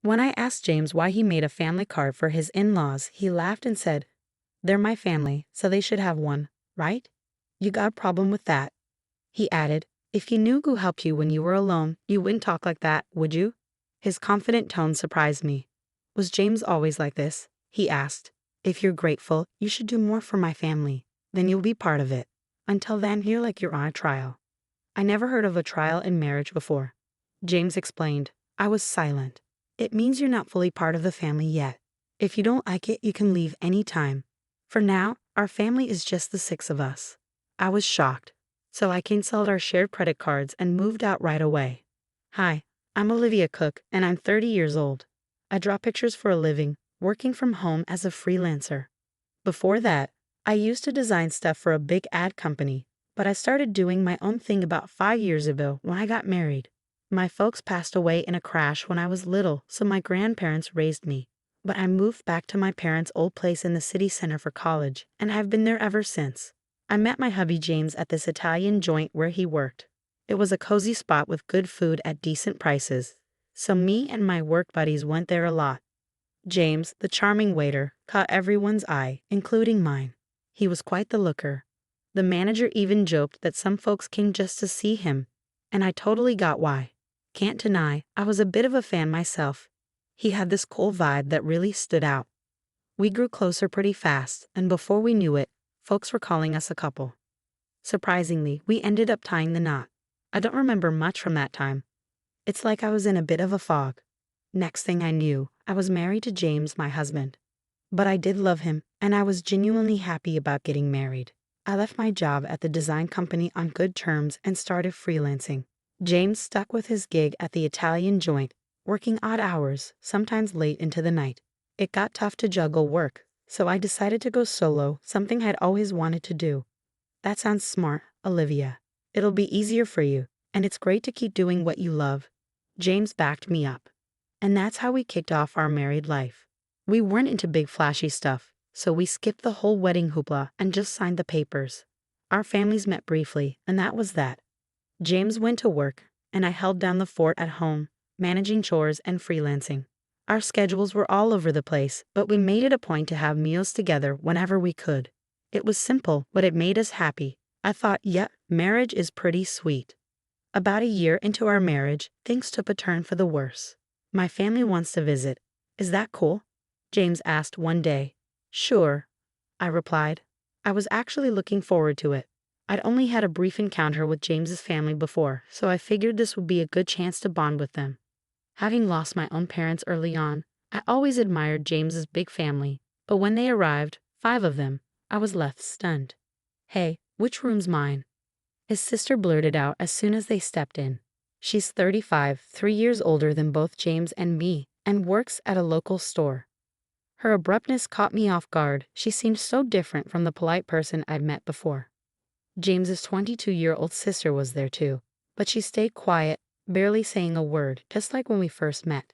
When I asked James why he made a family card for his in-laws, he laughed and said, "They're my family, so they should have one, right? You got a problem with that?" He added, "If you knew who helped you when you were alone, you wouldn't talk like that, would you?" His confident tone surprised me. Was James always like this? He asked. "If you're grateful, you should do more for my family. Then you'll be part of it. Until then, you're like you're on a trial." I never heard of a trial in marriage before. James explained. I was silent. "It means you're not fully part of the family yet. If you don't like it, you can leave any time. For now, our family is just the six of us." I was shocked. So I canceled our shared credit cards and moved out right away. "Hi, I'm Olivia Cook, and I'm 30 years old. I draw pictures for a living, working from home as a freelancer. Before that, I used to design stuff for a big ad company, but I started doing my own thing about 5 years ago when I got married. My folks passed away in a crash when I was little, so my grandparents raised me. But I moved back to my parents' old place in the city center for college, and I've been there ever since. I met my hubby James at this Italian joint where he worked. It was a cozy spot with good food at decent prices, so me and my work buddies went there a lot. James, the charming waiter, caught everyone's eye, including mine. He was quite the looker. The manager even joked that some folks came just to see him, and I totally got why. Can't deny, I was a bit of a fan myself. He had this cool vibe that really stood out. We grew closer pretty fast, and before we knew it, folks were calling us a couple. Surprisingly, we ended up tying the knot. I don't remember much from that time. It's like I was in a bit of a fog. Next thing I knew, I was married to James, my husband. But I did love him, and I was genuinely happy about getting married. I left my job at the design company on good terms and started freelancing. James stuck with his gig at the Italian joint, working odd hours, sometimes late into the night. It got tough to juggle work, so I decided to go solo, something I'd always wanted to do. That sounds smart, Olivia. It'll be easier for you, and it's great to keep doing what you love. James backed me up. And that's how we kicked off our married life. We weren't into big flashy stuff, so we skipped the whole wedding hoopla and just signed the papers. Our families met briefly, and that was that. James went to work, and I held down the fort at home, managing chores and freelancing. Our schedules were all over the place, but we made it a point to have meals together whenever we could. It was simple, but it made us happy. I thought, yeah, marriage is pretty sweet. About a year into our marriage, things took a turn for the worse. "My family wants to visit. Is that cool?" James asked one day. "Sure," I replied. I was actually looking forward to it. I'd only had a brief encounter with James's family before, so I figured this would be a good chance to bond with them. Having lost my own parents early on, I always admired James's big family, but when they arrived, 5 of them, I was left stunned. "Hey, which room's mine?" his sister blurted out as soon as they stepped in. She's 35, 3 years older than both James and me, and works at a local store. Her abruptness caught me off guard. She seemed so different from the polite person I'd met before. James's 22-year-old sister was there too, but she stayed quiet, barely saying a word, just like when we first met.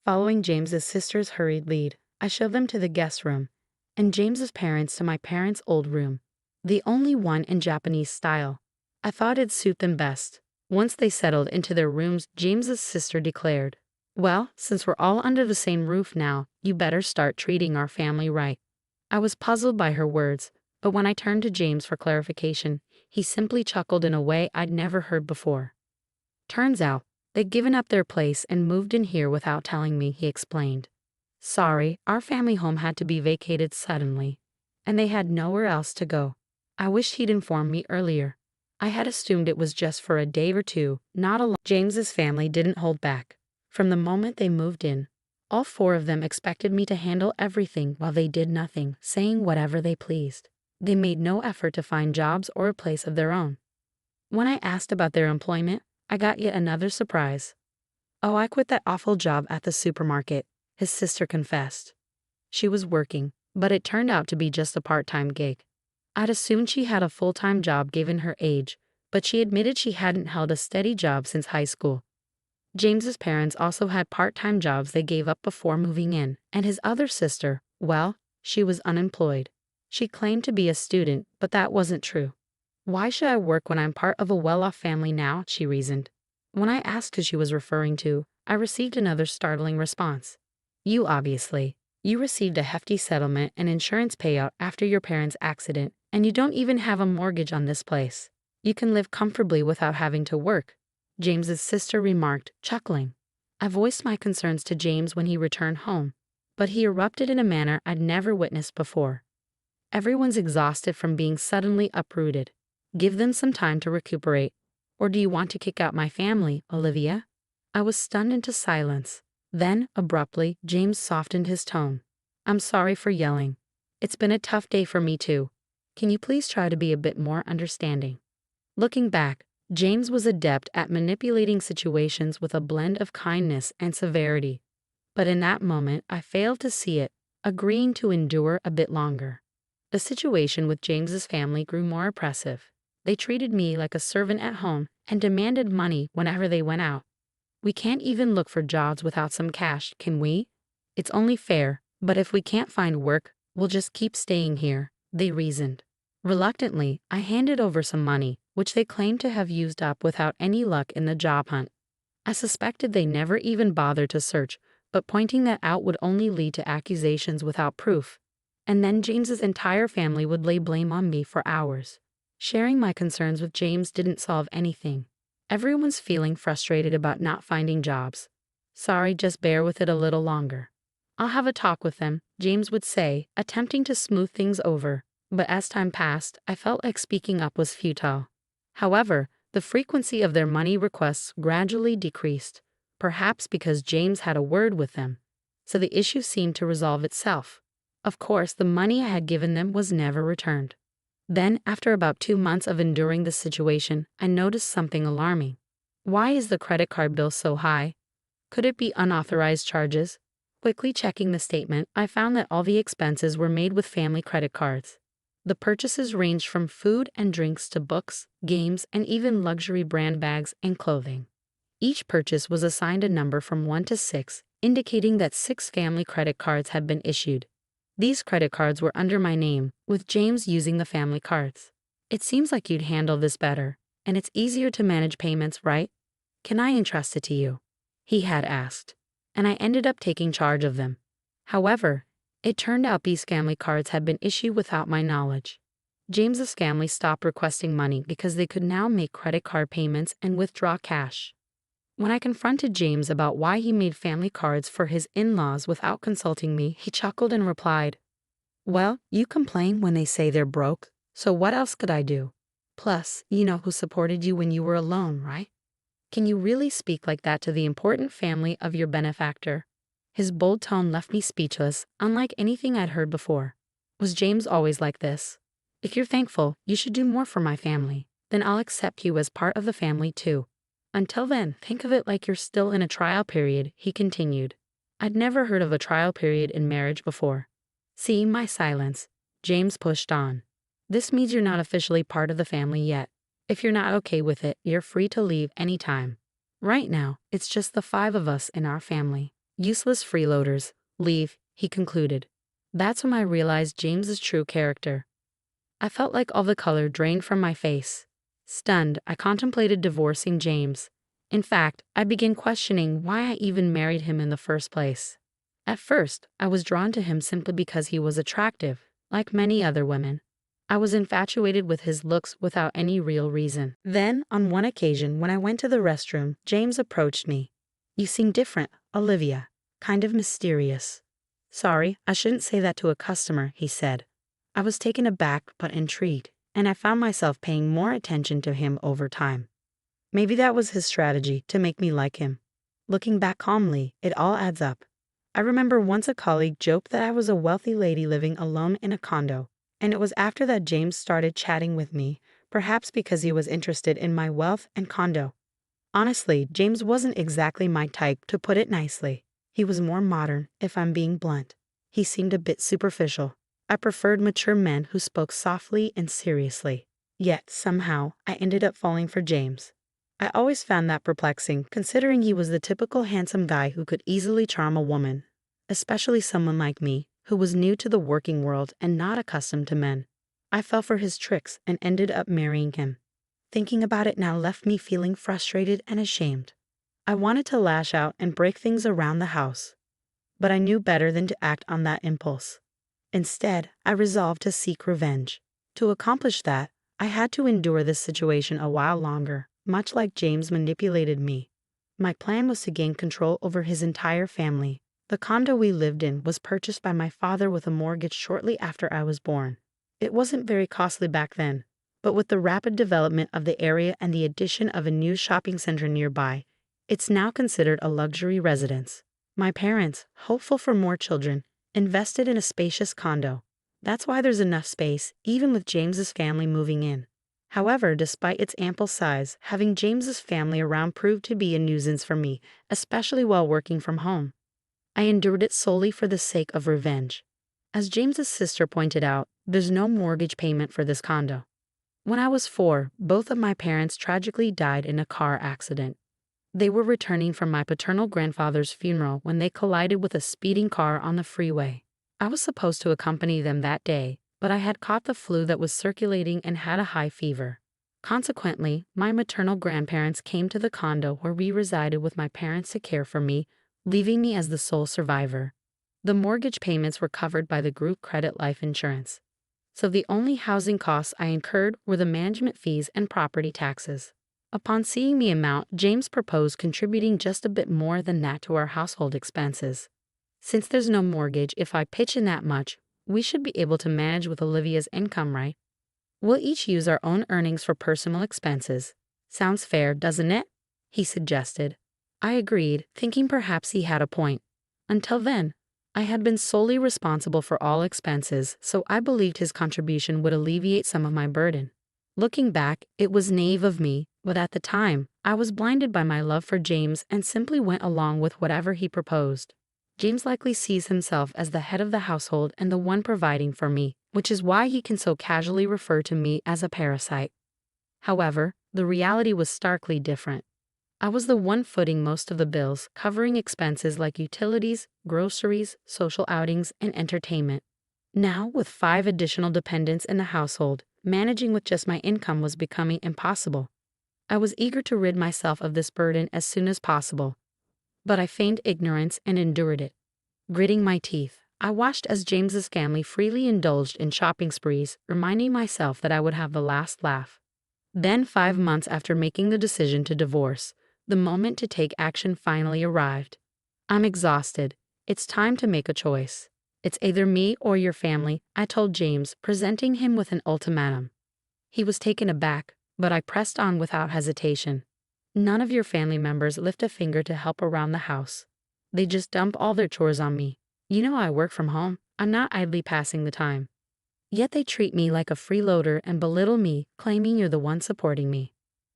Following James's sister's hurried lead, I shoved them to the guest room, and James's parents to my parents' old room, the only one in Japanese style. I thought it'd suit them best. Once they settled into their rooms, James's sister declared, "Well, since we're all under the same roof now, you better start treating our family right." I was puzzled by her words, but when I turned to James for clarification, he simply chuckled in a way I'd never heard before. "Turns out, they'd given up their place and moved in here without telling me," he explained. "Sorry, our family home had to be vacated suddenly, and they had nowhere else to go. I wished he'd informed me earlier. I had assumed it was just for a day or two, not a long." James's family didn't hold back. From the moment they moved in, all 4 of them expected me to handle everything while they did nothing, saying whatever they pleased. They made no effort to find jobs or a place of their own. When I asked about their employment, I got yet another surprise. "Oh, I quit that awful job at the supermarket," his sister confessed. She was working, but it turned out to be just a part-time gig. I'd assumed she had a full-time job given her age, but she admitted she hadn't held a steady job since high school. James's parents also had part-time jobs they gave up before moving in, and his other sister, well, she was unemployed. She claimed to be a student, but that wasn't true. "Why should I work when I'm part of a well-off family now?" she reasoned. When I asked who she was referring to, I received another startling response. You received a hefty settlement and insurance payout after your parents' accident, and you don't even have a mortgage on this place. You can live comfortably without having to work, James's sister remarked, chuckling. I voiced my concerns to James when he returned home, but he erupted in a manner I'd never witnessed before. Everyone's exhausted from being suddenly uprooted. Give them some time to recuperate. Or do you want to kick out my family, Olivia? I was stunned into silence. Then, abruptly, James softened his tone. I'm sorry for yelling. It's been a tough day for me too. Can you please try to be a bit more understanding? Looking back, James was adept at manipulating situations with a blend of kindness and severity. But in that moment, I failed to see it, agreeing to endure a bit longer. The situation with James's family grew more oppressive. They treated me like a servant at home and demanded money whenever they went out. We can't even look for jobs without some cash, can we? It's only fair, but if we can't find work, we'll just keep staying here, they reasoned. Reluctantly, I handed over some money, which they claimed to have used up without any luck in the job hunt. I suspected they never even bothered to search, but pointing that out would only lead to accusations without proof. And then James's entire family would lay blame on me for hours. Sharing my concerns with James didn't solve anything. Everyone's feeling frustrated about not finding jobs. Sorry, just bear with it a little longer. I'll have a talk with them, James would say, attempting to smooth things over. But as time passed, I felt like speaking up was futile. However, the frequency of their money requests gradually decreased, perhaps because James had a word with them. So the issue seemed to resolve itself. Of course, the money I had given them was never returned. Then, after about 2 months of enduring this situation, I noticed something alarming. Why is the credit card bill so high? Could it be unauthorized charges? Quickly checking the statement, I found that all the expenses were made with family credit cards. The purchases ranged from food and drinks to books, games, and even luxury brand bags and clothing. Each purchase was assigned a number from 1 to 6, indicating that 6 family credit cards had been issued. These credit cards were under my name, with James using the family cards. It seems like you'd handle this better, and it's easier to manage payments, right? Can I entrust it to you? He had asked, and I ended up taking charge of them. However, it turned out these family cards had been issued without my knowledge. James's family stopped requesting money because they could now make credit card payments and withdraw cash. When I confronted James about why he made family cards for his in-laws without consulting me, he chuckled and replied, well, you complain when they say they're broke, so what else could I do? Plus, you know who supported you when you were alone, right? Can you really speak like that to the important family of your benefactor? His bold tone left me speechless, unlike anything I'd heard before. Was James always like this? If you're thankful, you should do more for my family. Then I'll accept you as part of the family too. Until then, think of it like you're still in a trial period, he continued. I'd never heard of a trial period in marriage before. Seeing my silence, James pushed on. This means you're not officially part of the family yet. If you're not okay with it, you're free to leave anytime. Right now, it's just the 5 of us in our family. Useless freeloaders. Leave, he concluded. That's when I realized James's true character. I felt like all the color drained from my face. Stunned, I contemplated divorcing James. In fact, I began questioning why I even married him in the first place. At first, I was drawn to him simply because he was attractive, like many other women. I was infatuated with his looks without any real reason. Then, on one occasion when I went to the restroom, James approached me. You seem different, Olivia. Kind of mysterious. Sorry, I shouldn't say that to a customer, he said. I was taken aback but intrigued, and I found myself paying more attention to him over time. Maybe that was his strategy to make me like him. Looking back calmly, it all adds up. I remember once a colleague joked that I was a wealthy lady living alone in a condo, and it was after that James started chatting with me, perhaps because he was interested in my wealth and condo. Honestly, James wasn't exactly my type, to put it nicely. He was more modern, if I'm being blunt. He seemed a bit superficial. I preferred mature men who spoke softly and seriously. Yet, somehow, I ended up falling for James. I always found that perplexing, considering he was the typical handsome guy who could easily charm a woman, especially someone like me, who was new to the working world and not accustomed to men. I fell for his tricks and ended up marrying him. Thinking about it now left me feeling frustrated and ashamed. I wanted to lash out and break things around the house, but I knew better than to act on that impulse. Instead, I resolved to seek revenge. To accomplish that, I had to endure this situation a while longer, much like James manipulated me. My plan was to gain control over his entire family. The condo we lived in was purchased by my father with a mortgage shortly after I was born. It wasn't very costly back then, but with the rapid development of the area and the addition of a new shopping center nearby, it's now considered a luxury residence. My parents, hopeful for more children, invested in a spacious condo. That's why there's enough space, even with James's family moving in. However, despite its ample size, having James's family around proved to be a nuisance for me, especially while working from home. I endured it solely for the sake of revenge. As James's sister pointed out, there's no mortgage payment for this condo. When I was 4, both of my parents tragically died in a car accident. They were returning from my paternal grandfather's funeral when they collided with a speeding car on the freeway. I was supposed to accompany them that day, but I had caught the flu that was circulating and had a high fever. Consequently, my maternal grandparents came to the condo where we resided with my parents to care for me, leaving me as the sole survivor. The mortgage payments were covered by the group credit life insurance, so the only housing costs I incurred were the management fees and property taxes. Upon seeing the amount, James proposed contributing just a bit more than that to our household expenses. Since there's no mortgage, if I pitch in that much, we should be able to manage with Olivia's income, right? We'll each use our own earnings for personal expenses. Sounds fair, doesn't it? He suggested. I agreed, thinking perhaps he had a point. Until then, I had been solely responsible for all expenses, so I believed his contribution would alleviate some of my burden. Looking back, it was naive of me, but at the time, I was blinded by my love for James and simply went along with whatever he proposed. James likely sees himself as the head of the household and the one providing for me, which is why he can so casually refer to me as a parasite. However, the reality was starkly different. I was the one footing most of the bills, covering expenses like utilities, groceries, social outings, and entertainment. Now, with 5 additional dependents in the household, managing with just my income was becoming impossible. I was eager to rid myself of this burden as soon as possible, but I feigned ignorance and endured it. Gritting my teeth, I watched as James's family freely indulged in shopping sprees, reminding myself that I would have the last laugh. Then, 5 months after making the decision to divorce, the moment to take action finally arrived. I'm exhausted. It's time to make a choice. It's either me or your family, I told James, presenting him with an ultimatum. He was taken aback, but I pressed on without hesitation. None of your family members lift a finger to help around the house. They just dump all their chores on me. You know I work from home. I'm not idly passing the time. Yet they treat me like a freeloader and belittle me, claiming you're the one supporting me.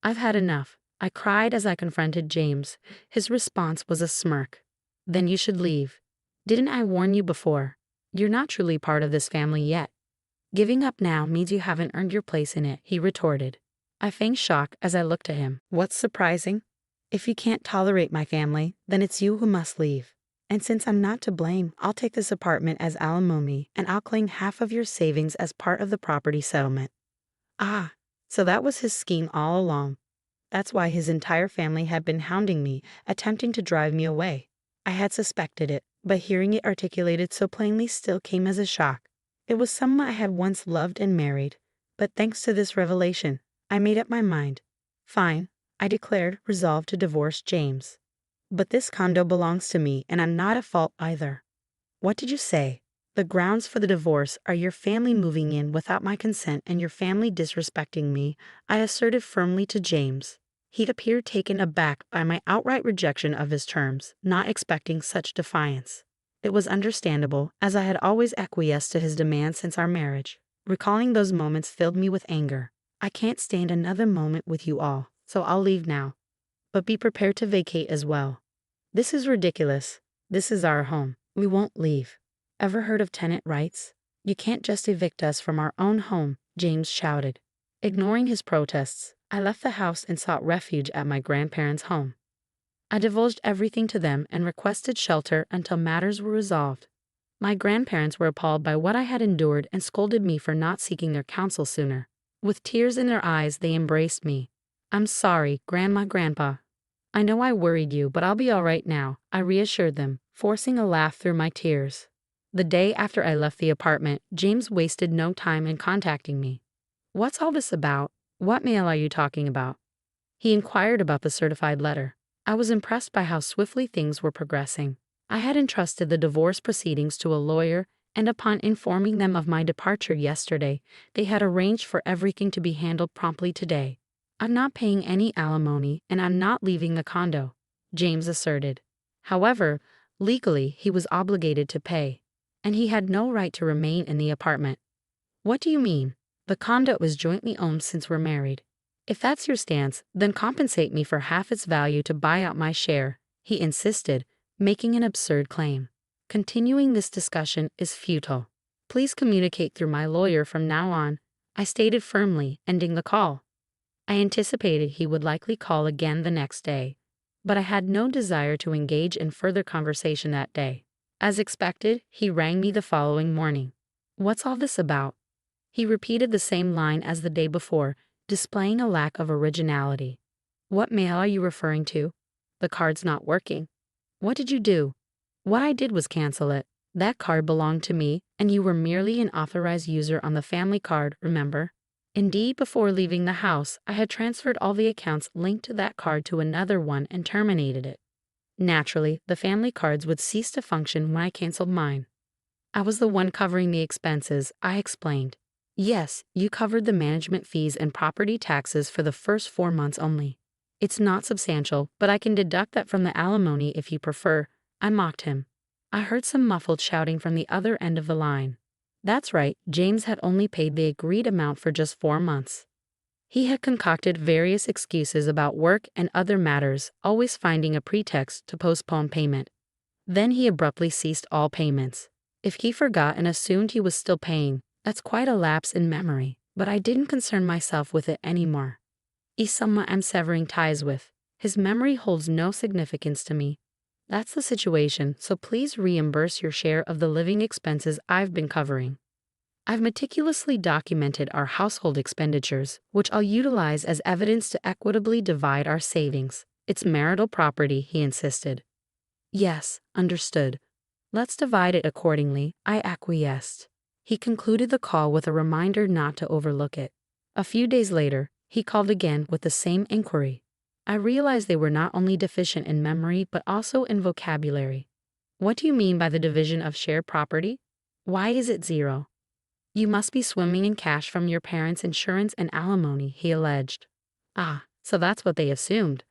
I've had enough. I cried as I confronted James. His response was a smirk. Then you should leave. Didn't I warn you before? You're not truly part of this family yet. Giving up now means you haven't earned your place in it, he retorted. I feigned shock as I looked at him. What's surprising? If you can't tolerate my family, then it's you who must leave. And since I'm not to blame, I'll take this apartment as alimony and I'll claim half of your savings as part of the property settlement. Ah, so that was his scheme all along. That's why his entire family had been hounding me, attempting to drive me away. I had suspected it, but hearing it articulated so plainly still came as a shock. It was someone I had once loved and married, but thanks to this revelation, I made up my mind. Fine, I declared, resolved to divorce James. But this condo belongs to me, and I'm not at fault either. What did you say? The grounds for the divorce are your family moving in without my consent and your family disrespecting me, I asserted firmly to James. He'd appeared taken aback by my outright rejection of his terms, not expecting such defiance. It was understandable, as I had always acquiesced to his demands since our marriage. Recalling those moments filled me with anger. I can't stand another moment with you all, so I'll leave now. But be prepared to vacate as well. This is ridiculous. This is our home. We won't leave. Ever heard of tenant rights? You can't just evict us from our own home, James shouted. Ignoring his protests, I left the house and sought refuge at my grandparents' home. I divulged everything to them and requested shelter until matters were resolved. My grandparents were appalled by what I had endured and scolded me for not seeking their counsel sooner. With tears in their eyes, they embraced me. I'm sorry, Grandma, Grandpa. I know I worried you, but I'll be all right now, I reassured them, forcing a laugh through my tears. The day after I left the apartment, James wasted no time in contacting me. What's all this about? What mail are you talking about? He inquired about the certified letter. I was impressed by how swiftly things were progressing. I had entrusted the divorce proceedings to a lawyer, and upon informing them of my departure yesterday, they had arranged for everything to be handled promptly today. I'm not paying any alimony, and I'm not leaving the condo, James asserted. However, legally he was obligated to pay, and he had no right to remain in the apartment. What do you mean? The condo is jointly owned since we're married. If that's your stance, then compensate me for half its value to buy out my share, he insisted, making an absurd claim. Continuing this discussion is futile. Please communicate through my lawyer from now on, I stated firmly, ending the call. I anticipated he would likely call again the next day, but I had no desire to engage in further conversation that day. As expected, he rang me the following morning. What's all this about? He repeated the same line as the day before, displaying a lack of originality. What mail are you referring to? The card's not working. What did you do? What I did was cancel it. That card belonged to me, and you were merely an authorized user on the family card, remember? Indeed, before leaving the house, I had transferred all the accounts linked to that card to another one and terminated it. Naturally, the family cards would cease to function when I canceled mine. I was the one covering the expenses, I explained. Yes, you covered the management fees and property taxes for the first 4 months only. It's not substantial, but I can deduct that from the alimony if you prefer, I mocked him. I heard some muffled shouting from the other end of the line. That's right, James had only paid the agreed amount for just 4 months. He had concocted various excuses about work and other matters, always finding a pretext to postpone payment. Then he abruptly ceased all payments. If he forgot and assumed he was still paying, that's quite a lapse in memory, but I didn't concern myself with it anymore. He's someone I'm severing ties with. His memory holds no significance to me. That's the situation, so please reimburse your share of the living expenses I've been covering. I've meticulously documented our household expenditures, which I'll utilize as evidence to equitably divide our savings. It's marital property, he insisted. Yes, understood. Let's divide it accordingly, I acquiesced. He concluded the call with a reminder not to overlook it. A few days later, he called again with the same inquiry. I realized they were not only deficient in memory but also in vocabulary. What do you mean by the division of shared property? Why is it 0? You must be swimming in cash from your parents' insurance and alimony, he alleged. Ah, so that's what they assumed.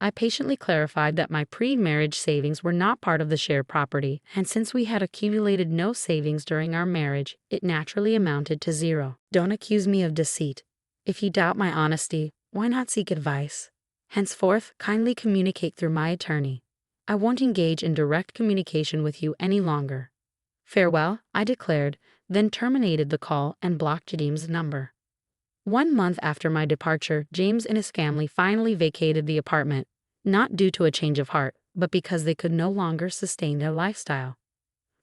I patiently clarified that my pre-marriage savings were not part of the shared property, and since we had accumulated no savings during our marriage, it naturally amounted to 0. Don't accuse me of deceit. If you doubt my honesty, why not seek advice? Henceforth, kindly communicate through my attorney. I won't engage in direct communication with you any longer. Farewell, I declared, then terminated the call and blocked James' number. 1 month after my departure, James and his family finally vacated the apartment, not due to a change of heart, but because they could no longer sustain their lifestyle.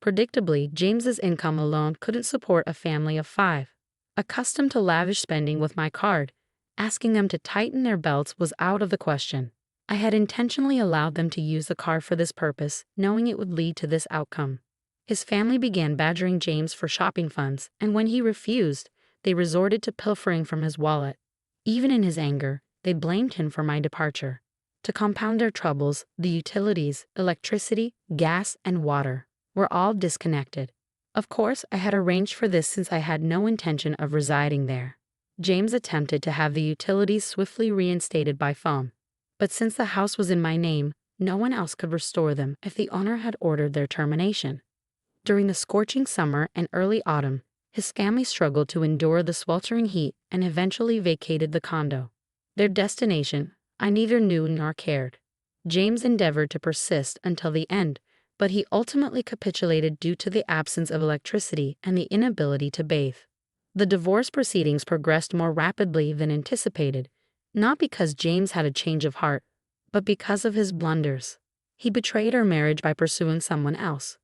Predictably, James's income alone couldn't support a family of 5. Accustomed to lavish spending with my card, asking them to tighten their belts was out of the question. I had intentionally allowed them to use the card for this purpose, knowing it would lead to this outcome. His family began badgering James for shopping funds, and when he refused, they resorted to pilfering from his wallet. Even in his anger, they blamed him for my departure. To compound their troubles, the utilities, electricity, gas, and water were all disconnected. Of course, I had arranged for this since I had no intention of residing there. James attempted to have the utilities swiftly reinstated by phone, but since the house was in my name, no one else could restore them if the owner had ordered their termination. During the scorching summer and early autumn, his family struggled to endure the sweltering heat and eventually vacated the condo. Their destination, I neither knew nor cared. James endeavored to persist until the end, but he ultimately capitulated due to the absence of electricity and the inability to bathe. The divorce proceedings progressed more rapidly than anticipated, not because James had a change of heart, but because of his blunders. He betrayed our marriage by pursuing someone else.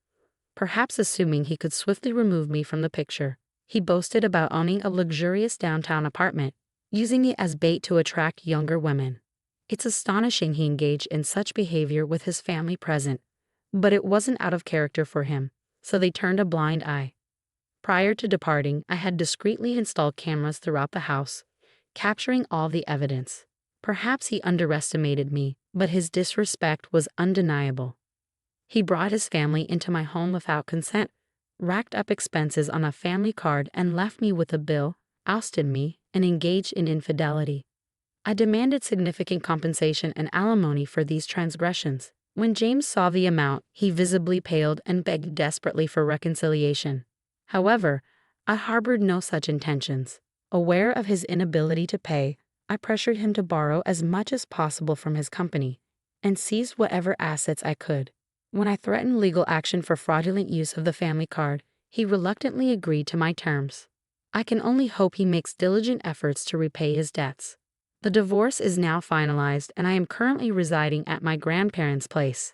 Perhaps assuming he could swiftly remove me from the picture, he boasted about owning a luxurious downtown apartment, using it as bait to attract younger women. It's astonishing he engaged in such behavior with his family present, but it wasn't out of character for him, so they turned a blind eye. Prior to departing, I had discreetly installed cameras throughout the house, capturing all the evidence. Perhaps he underestimated me, but his disrespect was undeniable. He brought his family into my home without consent, racked up expenses on a family card and left me with a bill, ousted me, and engaged in infidelity. I demanded significant compensation and alimony for these transgressions. When James saw the amount, he visibly paled and begged desperately for reconciliation. However, I harbored no such intentions. Aware of his inability to pay, I pressured him to borrow as much as possible from his company and seized whatever assets I could. When I threatened legal action for fraudulent use of the family card, he reluctantly agreed to my terms. I can only hope he makes diligent efforts to repay his debts. The divorce is now finalized and I am currently residing at my grandparents' place.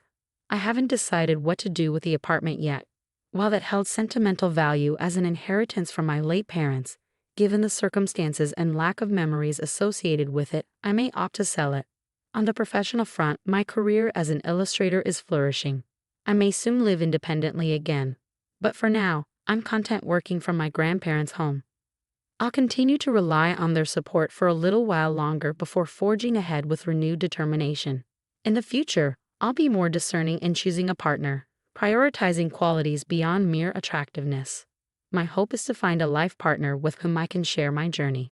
I haven't decided what to do with the apartment yet. While it held sentimental value as an inheritance from my late parents, given the circumstances and lack of memories associated with it, I may opt to sell it. On the professional front, my career as an illustrator is flourishing. I may soon live independently again. But for now, I'm content working from my grandparents' home. I'll continue to rely on their support for a little while longer before forging ahead with renewed determination. In the future, I'll be more discerning in choosing a partner, prioritizing qualities beyond mere attractiveness. My hope is to find a life partner with whom I can share my journey.